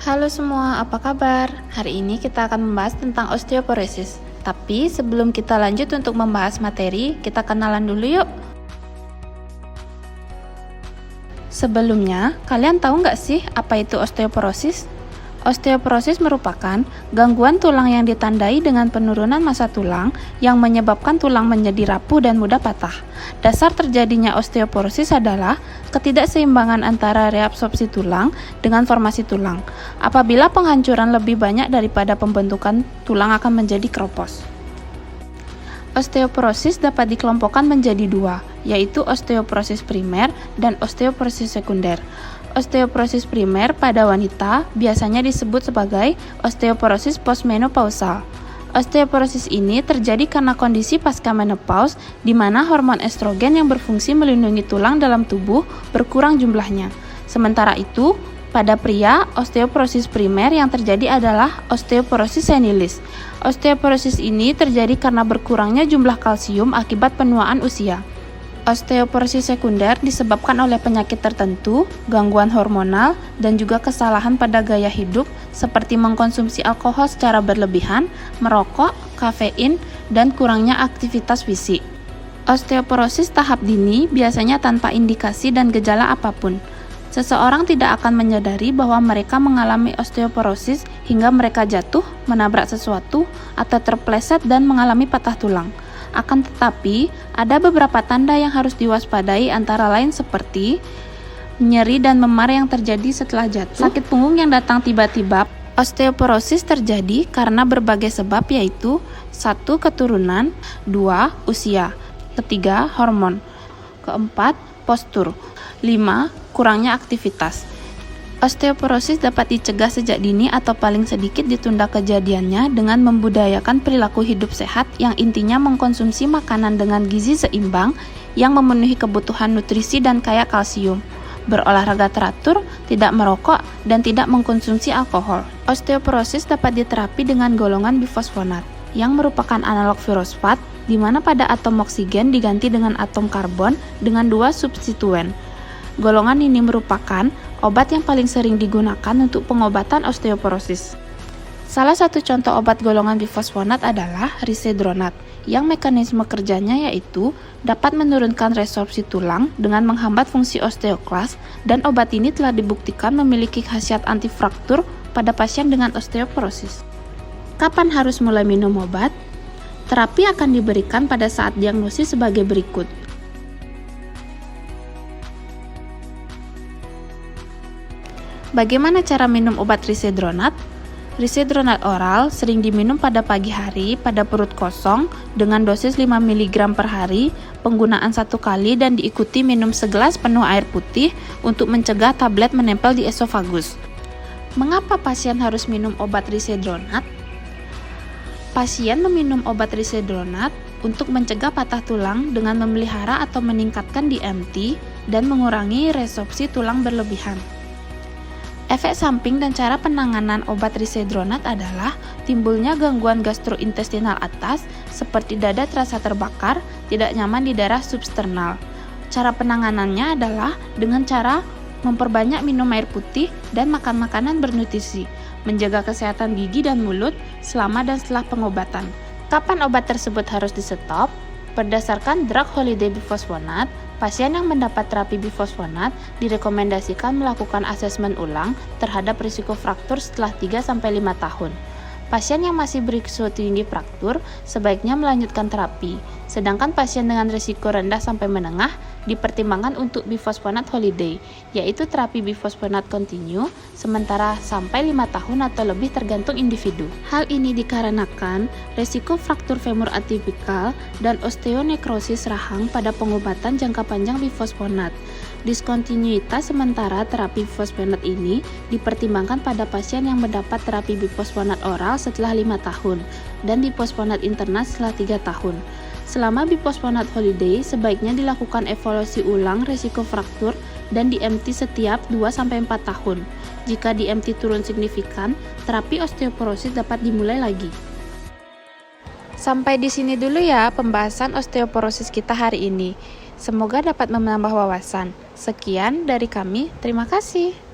Halo semua, apa kabar? Hari ini kita akan membahas tentang osteoporosis. Tapi sebelum kita lanjut untuk membahas materi, kita kenalan dulu yuk. Sebelumnya, kalian tahu nggak sih apa itu osteoporosis? Osteoporosis merupakan gangguan tulang yang ditandai dengan penurunan massa tulang yang menyebabkan tulang menjadi rapuh dan mudah patah. Dasar terjadinya osteoporosis adalah ketidakseimbangan antara reabsorpsi tulang dengan formasi tulang. Apabila penghancuran lebih banyak daripada pembentukan, tulang akan menjadi keropos. Osteoporosis dapat dikelompokkan menjadi dua, yaitu osteoporosis primer dan osteoporosis sekunder. Osteoporosis primer pada wanita biasanya disebut sebagai osteoporosis postmenopausal. Osteoporosis ini terjadi karena kondisi pasca menopause di mana hormon estrogen yang berfungsi melindungi tulang dalam tubuh berkurang jumlahnya. Sementara itu, pada pria, osteoporosis primer yang terjadi adalah osteoporosis senilis. Osteoporosis ini terjadi karena berkurangnya jumlah kalsium akibat penuaan usia. Osteoporosis sekunder disebabkan oleh penyakit tertentu, gangguan hormonal, dan juga kesalahan pada gaya hidup seperti mengkonsumsi alkohol secara berlebihan, merokok, kafein, dan kurangnya aktivitas fisik. Osteoporosis tahap dini biasanya tanpa indikasi dan gejala apapun. Seseorang tidak akan menyadari bahwa mereka mengalami osteoporosis hingga mereka jatuh, menabrak sesuatu, atau terpleset dan mengalami patah tulang. Akan tetapi, ada beberapa tanda yang harus diwaspadai antara lain seperti nyeri dan memar yang terjadi setelah jatuh, sakit punggung yang datang tiba-tiba. Osteoporosis terjadi karena berbagai sebab yaitu 1. Keturunan, 2. Usia, 3. Hormon, 4. Postur, 5. Kurangnya aktivitas. Osteoporosis dapat dicegah sejak dini atau paling sedikit ditunda kejadiannya dengan membudayakan perilaku hidup sehat yang intinya mengkonsumsi makanan dengan gizi seimbang yang memenuhi kebutuhan nutrisi dan kaya kalsium, berolahraga teratur, tidak merokok, dan tidak mengkonsumsi alkohol. Osteoporosis dapat diterapi dengan golongan bifosfonat, yang merupakan analog fosfat, di mana pada atom oksigen diganti dengan atom karbon dengan 2 substituen. Golongan ini merupakan obat yang paling sering digunakan untuk pengobatan osteoporosis. Salah satu contoh obat golongan bifosfonat adalah risedronat, yang mekanisme kerjanya yaitu dapat menurunkan resorpsi tulang dengan menghambat fungsi osteoklas, dan obat ini telah dibuktikan memiliki khasiat antifraktur pada pasien dengan osteoporosis. Kapan harus mulai minum obat? Terapi akan diberikan pada saat diagnosis sebagai berikut. Bagaimana cara minum obat risedronat? Risedronat oral sering diminum pada pagi hari pada perut kosong dengan dosis 5 mg per hari, penggunaan 1 kali dan diikuti minum segelas penuh air putih untuk mencegah tablet menempel di esofagus. Mengapa pasien harus minum obat risedronat? Pasien meminum obat risedronat untuk mencegah patah tulang dengan memelihara atau meningkatkan DMT dan mengurangi resorpsi tulang berlebihan. Efek samping dan cara penanganan obat risedronat adalah timbulnya gangguan gastrointestinal atas seperti dada terasa terbakar, tidak nyaman di daerah substernal. Cara penanganannya adalah dengan cara memperbanyak minum air putih dan makan makanan bernutrisi, menjaga kesehatan gigi dan mulut selama dan setelah pengobatan. Kapan obat tersebut harus di-stop? Berdasarkan drug holiday bifosfonat, pasien yang mendapat terapi bifosfonat direkomendasikan melakukan asesmen ulang terhadap risiko fraktur setelah 3-5 tahun. Pasien yang masih berisiko tinggi fraktur sebaiknya melanjutkan terapi, sedangkan pasien dengan risiko rendah sampai menengah dipertimbangkan untuk bifosfonat holiday, yaitu terapi bifosfonat kontinu sementara sampai 5 tahun atau lebih tergantung individu. Hal ini dikarenakan risiko fraktur femur atipikal dan osteonekrosis rahang pada pengobatan jangka panjang bifosfonat. Diskontinuitas sementara terapi bifosfonat ini dipertimbangkan pada pasien yang mendapat terapi bifosfonat oral setelah 5 tahun dan bifosfonat internal setelah 3 tahun. Selama bifosfonat holiday, sebaiknya dilakukan evaluasi ulang risiko fraktur dan DMT setiap 2-4 tahun. Jika DMT turun signifikan, terapi osteoporosis dapat dimulai lagi. Sampai di sini dulu ya pembahasan osteoporosis kita hari ini. Semoga dapat menambah wawasan. Sekian dari kami, terima kasih.